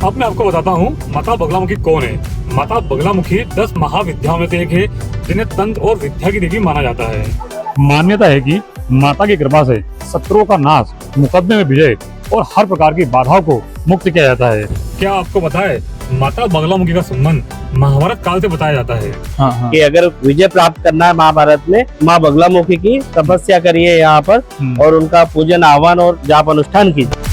अब मैं आपको बताता हूँ माता बगलामुखी कौन है। माता बगलामुखी 10 महाविद्याओं में से एक है, जिन्हें तंत्र और विद्या की देवी माना जाता है। मान्यता है कि माता की कृपा से शत्रुओं का नाश, मुकदमे में विजय और हर प्रकार की बाधाओं को मुक्त किया जाता है। क्या आपको पता है माता बगलामुखी का संबंध महाभारत काल से बताया जाता है। कि अगर विजय प्राप्त करना है महाभारत में, माँ बगलामुखी की तपस्या करिए यहाँ पर और उनका पूजन, आह्वान और जाप अनुष्ठान कीजिए।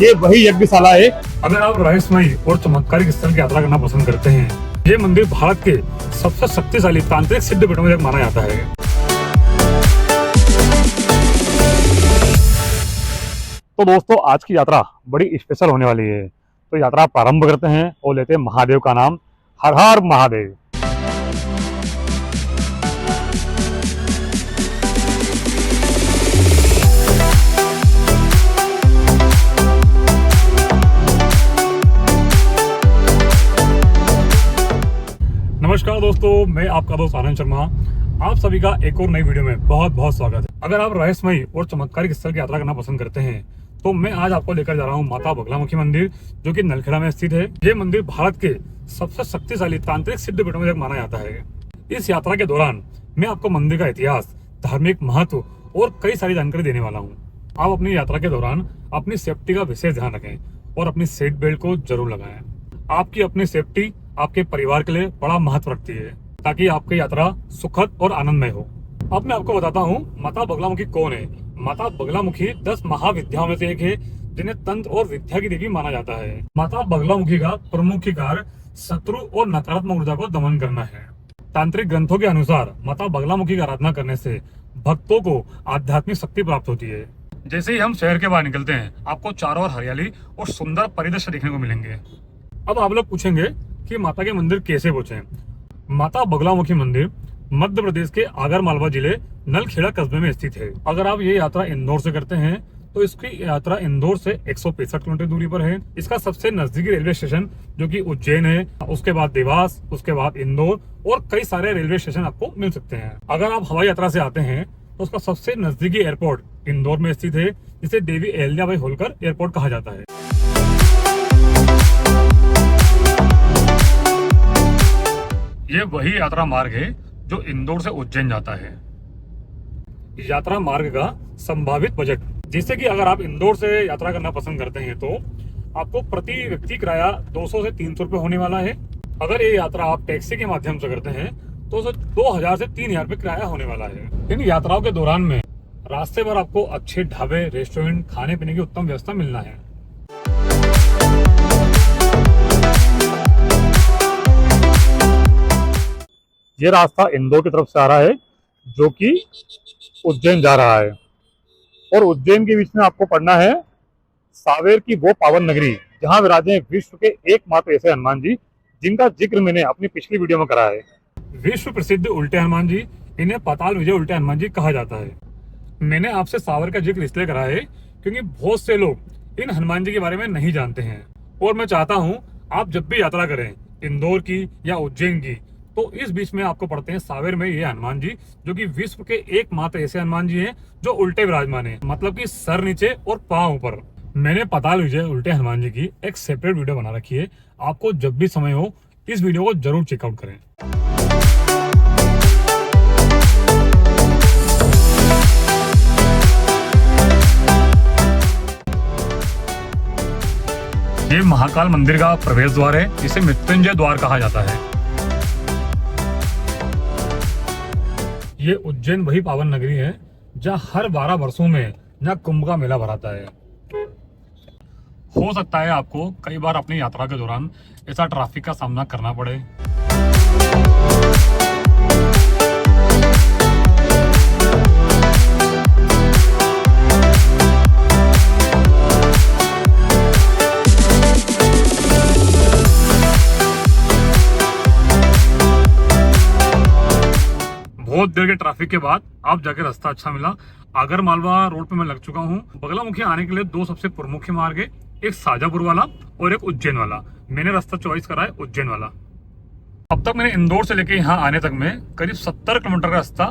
ये वही यज्ञशाला है। अगर आप रहस्यमयी और चमत्कारिक स्थल की यात्रा करना पसंद करते हैं, ये मंदिर भारत के सबसे शक्तिशाली तांत्रिक सिद्ध पीठों में से एक माना जाता है। तो दोस्तों, आज की यात्रा बड़ी स्पेशल होने वाली है। तो यात्रा प्रारंभ करते हैं और लेते हैं महादेव का नाम। हर हर महादेव। नमस्कार दोस्तों, मैं आपका दोस्त आनंद शर्मा। आप सभी का एक और नई वीडियो में बहुत बहुत स्वागत है। अगर आप रहस्यमयी और चमत्कारिक स्थल की यात्रा करना पसंद करते हैं, तो मैं आज आपको लेकर जा रहा हूँ माता बगलामुखी मंदिर, जो कि नलखेड़ा में स्थित है। ये मंदिर भारत के सबसे शक्तिशाली तांत्रिक सिद्ध पीठों में से एक माना जाता है। इस यात्रा के दौरान मैं आपको मंदिर का इतिहास, धार्मिक महत्व और कई सारी जानकारी देने वाला हूँ। आप अपनी यात्रा के दौरान अपनी सेफ्टी का विशेष ध्यान रखें और अपनी सीट बेल्ट को जरूर लगाएं। आपकी अपनी सेफ्टी आपके परिवार के लिए बड़ा महत्व रखती है, ताकि आपकी यात्रा सुखद और आनंदमय हो। अब मैं आपको बताता हूँ माता बगलामुखी कौन है। माता बगलामुखी 10 महाविद्याओं में से एक है, जिन्हें तंत्र और विद्या की देवी माना जाता है। माता बगलामुखी का प्रमुख कार्य शत्रु और नकारात्मक ऊर्जा को दमन करना है। तांत्रिक ग्रंथों के अनुसार माता बगलामुखी की आराधना करने से भक्तों को आध्यात्मिक शक्ति प्राप्त होती है। जैसे ही हम शहर के बाहर निकलते हैं, आपको चारों ओर हरियाली और सुंदर परिदृश्य देखने को मिलेंगे। अब आप लोग पूछेंगे कि माता के मंदिर कैसे पहुंचे। माता बगलामुखी मंदिर मध्य प्रदेश के आगर मालवा जिले नलखेड़ा कस्बे में स्थित है। अगर आप ये यात्रा इंदौर से करते हैं, तो इसकी यात्रा इंदौर से 165 किलोमीटर दूरी पर है। इसका सबसे नजदीकी रेलवे स्टेशन जो कि उज्जैन है, उसके बाद देवास, उसके बाद इंदौर और कई सारे रेलवे स्टेशन आपको मिल सकते हैं। अगर आप हवाई यात्रा से आते हैं, तो उसका सबसे नजदीकी एयरपोर्ट इंदौर में स्थित है, जिसे देवी अहिल्याबाई होलकर एयरपोर्ट कहा जाता है। ये वही यात्रा मार्ग है जो इंदौर से उज्जैन जाता है। यात्रा मार्ग का संभावित बजट, जैसे कि अगर आप इंदौर से यात्रा करना पसंद करते हैं, तो आपको प्रति व्यक्ति किराया 200 से 300 रुपये होने वाला है। अगर ये यात्रा आप टैक्सी के माध्यम से करते हैं, तो उसे 2000 से 3000 रुपये किराया होने वाला है। इन यात्राओं के दौरान में रास्ते पर आपको अच्छे ढाबे, रेस्टोरेंट, खाने पीने की उत्तम व्यवस्था मिलना है। ये रास्ता इंदौर की तरफ से आ रहा है, जो कि उज्जैन जा रहा है। और उज्जैन के बीच में आपको पढ़ना है सावेर की वो पावन नगरी, जहां विराजे विश्व के एकमात्र ऐसे हनुमान जी, जिनका जिक्र मैंने अपनी पिछली वीडियो में करा है। विश्व प्रसिद्ध उल्टे हनुमान जी, इन्हें पाताल विजय उल्टे हनुमान जी कहा जाता है। मैंने आपसे सावर का जिक्र इसलिए करा है क्योंकि बहुत से लोग इन हनुमान जी के बारे में नहीं जानते हैं। और मैं चाहता हूँ आप जब भी यात्रा करें, इंदौर की या उज्जैन की, तो इस बीच में आपको पढ़ते हैं सावेर में ये हनुमान जी, जो कि विश्व के एकमात्र ऐसे हनुमान जी हैं जो उल्टे विराजमान हैं, मतलब कि सर नीचे और पांव ऊपर। मैंने पाताल विजय उल्टे हनुमान जी की एक सेपरेट वीडियो बना रखी है। आपको जब भी समय हो, इस वीडियो को जरूर चेकआउट करें। ये महाकाल मंदिर का प्रवेश द्वार है, जिसे मृत्युंजय द्वार कहा जाता है। ये उज्जैन वही पावन नगरी है जहाँ हर 12 वर्षों में यहाँ कुंभ का मेला भराता है। हो सकता है आपको कई बार अपनी यात्रा के दौरान ऐसा ट्रैफिक का सामना करना पड़े। बहुत देर के ट्रैफिक के बाद आप जाके रास्ता अच्छा मिला। आगर मालवा रोड पे मैं लग चुका हूँ। बगलामुखी आने के लिए 2 सबसे प्रमुख मार्ग है, एक शाजापुर वाला और एक उज्जैन वाला। मैंने रास्ता चॉइस करा है उज्जैन वाला। अब तक मैंने इंदौर से लेके यहाँ आने तक में करीब 70 किलोमीटर का रास्ता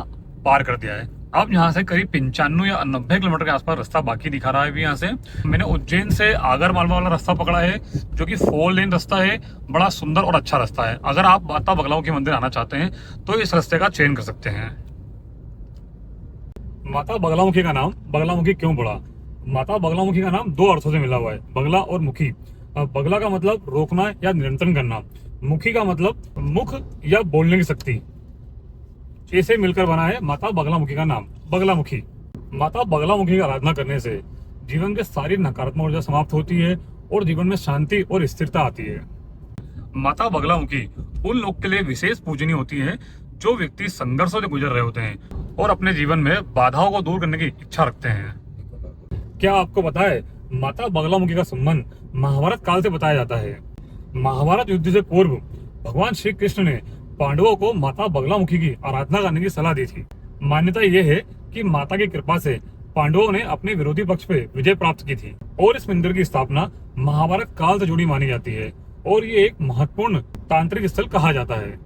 पार कर दिया है। अब यहाँ से करीब 95 या 90 किलोमीटर के आसपास रास्ता बाकी दिखा रहा है अभी यहाँ से। मैंने उज्जैन से आगर मालवा वाला रास्ता पकड़ा है, जो कि 4 लेन रास्ता है। बड़ा सुंदर और अच्छा रास्ता है। अगर आप माता बगलामुखी मंदिर आना चाहते हैं तो इस रास्ते का चयन कर सकते हैं। माता बगलामुखी का नाम बगलामुखी क्यों पड़ा? माता बगलामुखी का नाम 2 अर्थों से मिला हुआ है, बगला और मुखी। बगला का मतलब रोकना या नियंत्रण करना, मुखी का मतलब मुख या बोलने की शक्ति। ऐसे मिलकर बना है माता बगलामुखी का नाम बगलामुखी। माता बगलामुखी की आराधना करने से जीवन के सारी नकारात्मक ऊर्जा समाप्त होती है और जीवन में शांति और स्थिरता आती है। माता बगलामुखी उन लोग के लिए विशेष पूजनीय होती है जो व्यक्ति संघर्षों से गुजर रहे होते हैं और अपने जीवन में बाधाओं को दूर करने की इच्छा रखते हैं। क्या आपको पता है माता बगलामुखी का संबंध महाभारत काल से बताया जाता है? महाभारत युद्ध से पूर्व भगवान श्री कृष्ण ने पांडवों को माता बगलामुखी की आराधना करने की सलाह दी थी। मान्यता यह है कि माता की कृपा से पांडवों ने अपने विरोधी पक्ष पे विजय प्राप्त की थी और इस मंदिर की स्थापना महाभारत काल से जुड़ी मानी जाती है और ये एक महत्वपूर्ण तांत्रिक स्थल कहा जाता है।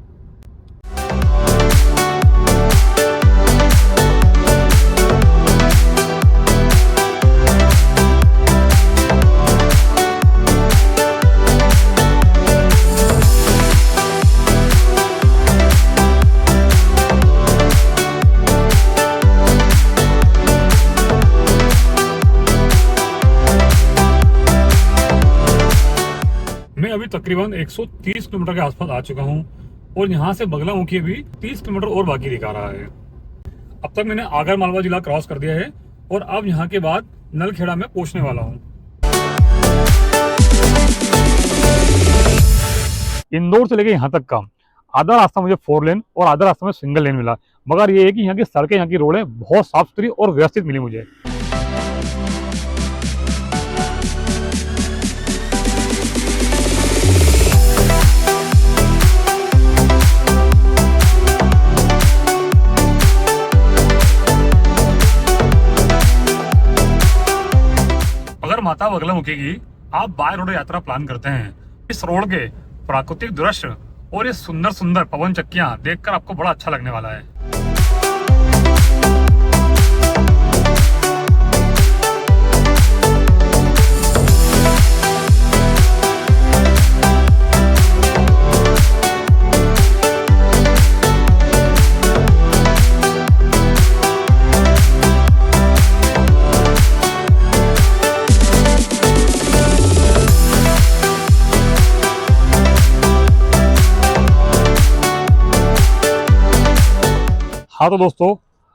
मैं अभी तकरीबन 130 किलोमीटर के आसपास आ चुका हूँ और यहाँ से बगलामुखी भी 30 किलोमीटर और बाकी दिखा रहा है। अब तक मैंने आगर मालवा जिला क्रॉस कर दिया है और अब यहाँ के बाद नलखेड़ा में पहुँचने वाला हूँ। इंदौर से लेके यहाँ तक का आधा रास्ता मुझे 4 लेन और आधा रास्ता में सिंगल लेन मिला, मगर ये है कि यहाँ की सड़कें, यहाँ की रोडें बहुत साफ सुथरी और व्यवस्थित मिली मुझे। माता बगलामुखी की आप बाय रोड यात्रा प्लान करते हैं, इस रोड के प्राकृतिक दृश्य और ये सुंदर सुंदर पवन चक्कियां देखकर आपको बड़ा अच्छा लगने वाला है। हाँ तो दोस्तों,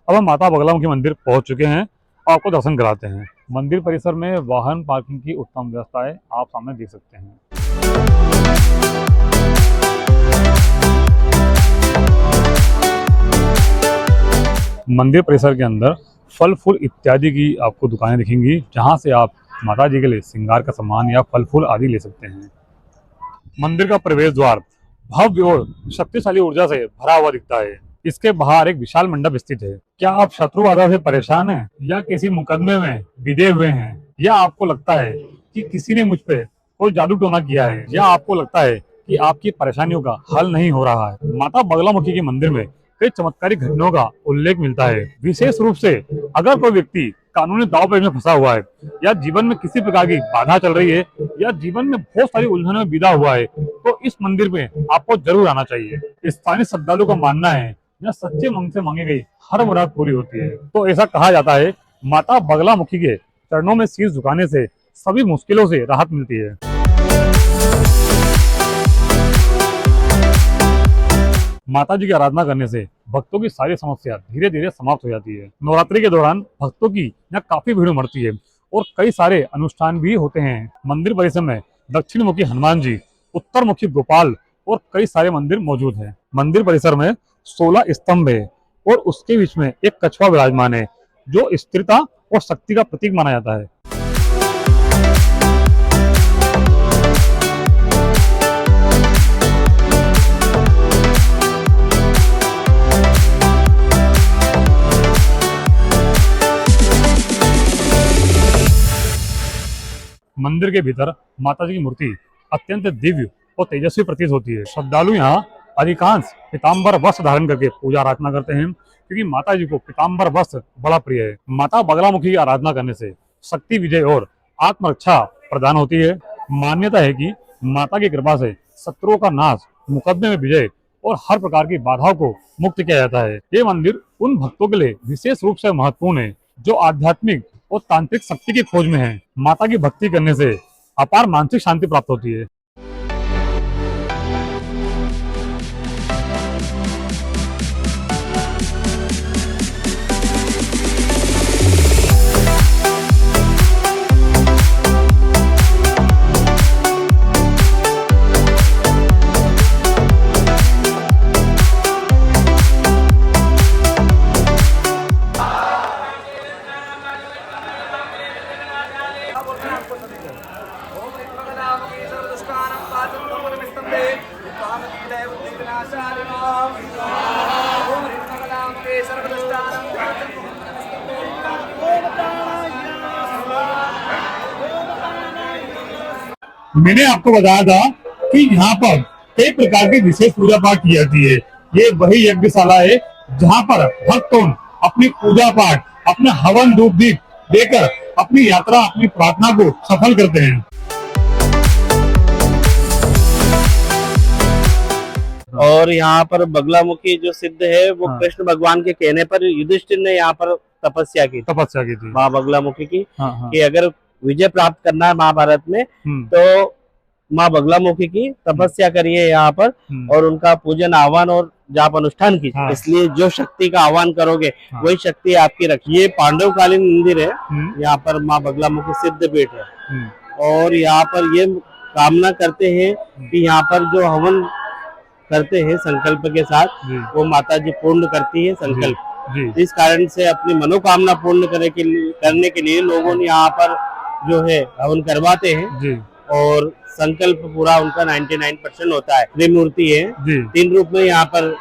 अब हम माता बगलामुखी मंदिर पहुंच चुके हैं और आपको दर्शन कराते हैं। मंदिर परिसर में वाहन पार्किंग की उत्तम व्यवस्था है, आप सामने देख सकते हैं। मंदिर परिसर के अंदर फल फूल इत्यादि की आपको दुकानें दिखेंगी, जहां से आप माता जी के लिए श्रृंगार का सामान या फल फूल आदि ले सकते हैं। मंदिर का प्रवेश द्वार भव्य और शक्तिशाली ऊर्जा से भरा हुआ दिखता है। इसके बाहर एक विशाल मंडप स्थित है। क्या आप शत्रु बाधा से परेशान हैं या किसी मुकदमे में विधे हुए हैं, या आपको लगता है कि किसी ने मुझ पे कोई जादू टोना किया है, या आपको लगता है कि आपकी परेशानियों का हल नहीं हो रहा है, माता बगलामुखी के मंदिर में कई चमत्कारिक घटनाओं का उल्लेख मिलता है। विशेष रूप से अगर कोई व्यक्ति कानूनी दांवपेच में फंसा हुआ है, या जीवन में किसी प्रकार की बाधा चल रही है, या जीवन में बहुत सारी उलझनों में विदा हुआ है, तो इस मंदिर में आपको जरूर आना चाहिए। स्थानीय श्रद्धालुओं का मानना है या सच्चे मन से मांगी गई हर मुराद पूरी होती है। तो ऐसा कहा जाता है, माता बगलामुखी के चरणों में शीश झुकाने से सभी मुश्किलों से राहत मिलती है। माता जी की आराधना करने से भक्तों की सारी समस्या धीरे धीरे समाप्त हो जाती है। नवरात्रि के दौरान भक्तों की यहाँ काफी भीड़ उमड़ती है और कई सारे अनुष्ठान भी होते हैं। मंदिर परिसर में दक्षिण मुखी हनुमान जी, उत्तर मुखी गोपाल और कई सारे मंदिर मौजूद हैं। मंदिर परिसर में 16 स्तंभ है और उसके बीच में एक कछुआ विराजमान है, जो स्थिरता और शक्ति का प्रतीक माना जाता है। मंदिर के भीतर माता जी की मूर्ति अत्यंत दिव्य और तेजस्वी प्रतीत होती है। श्रद्धालु यहाँ अधिकांश पीताम्बर वस्त्र धारण करके पूजा आराधना करते हैं, क्योंकि माता जी को पीताम्बर वस्त्र बड़ा प्रिय है। माता बगलामुखी की आराधना करने से शक्ति विजय और आत्मरक्षा प्रदान होती है। मान्यता है कि माता की कृपा से शत्रुओं का नाश, मुकदमे में विजय और हर प्रकार की बाधाओं को मुक्त किया जाता है। ये मंदिर उन भक्तों के लिए विशेष रूप से महत्वपूर्ण है जो आध्यात्मिक और तांत्रिक शक्ति की खोज में है। माता की भक्ति करने से अपार मानसिक शांति प्राप्त होती है। मैंने आपको बताया था कि यहाँ पर कई प्रकार की विशेष पूजा पाठ की जाती है। ये वही यज्ञशाला है जहाँ पर भक्तों अपनी पूजा पाठ, अपने हवन धूप दीप देकर अपनी यात्रा, अपनी प्रार्थना को सफल करते हैं। और यहाँ पर बगलामुखी जो सिद्ध है वो हाँ। कृष्ण भगवान के कहने पर युधिष्ठिर ने यहाँ पर तपस्या की थी माँ बगलामुखी की, हाँ। कि अगर विजय प्राप्त करना है महाभारत में तो माँ बगलामुखी की तपस्या करिए यहाँ पर और उनका पूजन आह्वान और जाप अनुष्ठान कीजिए। हाँ। इसलिए जो शक्ति का आह्वान करोगे हाँ। वही शक्ति आपकी रखी। ये पांडवकालीन मंदिर है, यहाँ पर माँ बगलामुखी सिद्ध पीठ है। और यहाँ पर ये कामना करते हैं कि यहाँ पर जो हवन करते हैं संकल्प के साथ वो माता जी पूर्ण करती है संकल्प। इस कारण से अपनी मनोकामना पूर्ण करने के लिए लोगों ने यहाँ पर जो है हवन करवाते हैं और संकल्प पूरा उनका 99% होता है। त्रिमूर्ति है, 3 रूप में यहाँ पर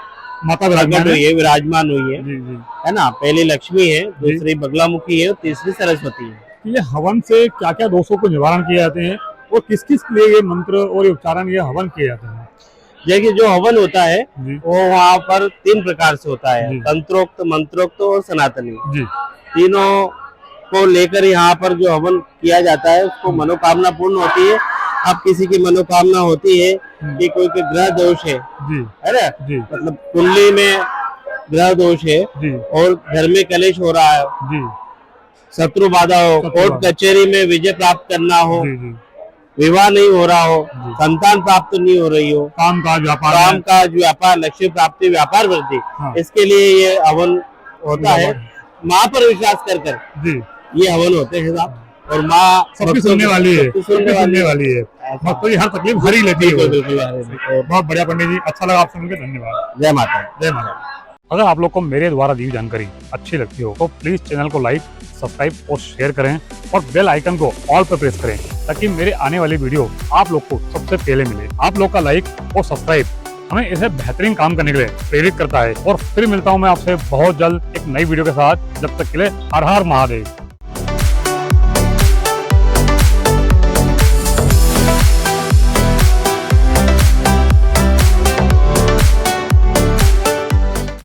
माता विराजमान हुई है ना। पहली लक्ष्मी है, दूसरी बगलामुखी है और तीसरी सरस्वती है। ये हवन से क्या क्या दोषों को निवारण किए जाते हैं और किस किस लिए ये मंत्र और ये उच्चारण, ये हवन किए जाते हैं? देखिए जो हवन होता है वो वहाँ पर 3 प्रकार से होता है, तंत्रोक्त, मंत्रोक्त और सनातनी। तीनों को लेकर यहाँ पर जो हवन किया जाता है उसको मनोकामना पूर्ण होती है। अब किसी की मनोकामना होती है कि कोई ग्रह दोष है ना, मतलब कुंडली में ग्रह दोष है और घर में कलेश हो रहा है, शत्रु बाधा हो, कोर्ट कचहरी में विजय प्राप्त करना हो, विवाह नहीं हो रहा हो, संतान प्राप्त नहीं हो रही हो, काम काज व्यापार, लक्ष्य प्राप्ति, व्यापार वृद्धि, इसके लिए ये हवन होता है। माँ पर विश्वास कर ये हवन होते हैं साहब। और माँ सबकी सुनने वाली है, भक्तों की हर तकलीफ हरी लेती है। बहुत बढ़िया पंडित जी, अच्छा लगा आपसे मिलकर, धन्यवाद। जय माता, जय माता। अगर आप लोग को मेरे द्वारा दी जानकारी अच्छी लगती हो तो प्लीज चैनल को लाइक, सब्सक्राइब और शेयर करें और बेल आइकन को ऑल पर प्रेस करें ताकि मेरे आने वाली वीडियो आप लोग को सबसे पहले मिले। आप लोग का लाइक और सब्सक्राइब हमें ऐसे बेहतरीन काम करने के लिए प्रेरित करता है। और फिर मिलता हूँ मैं आपसे बहुत जल्द एक नई वीडियो के साथ। जब तक के लिए हर हर महादेव।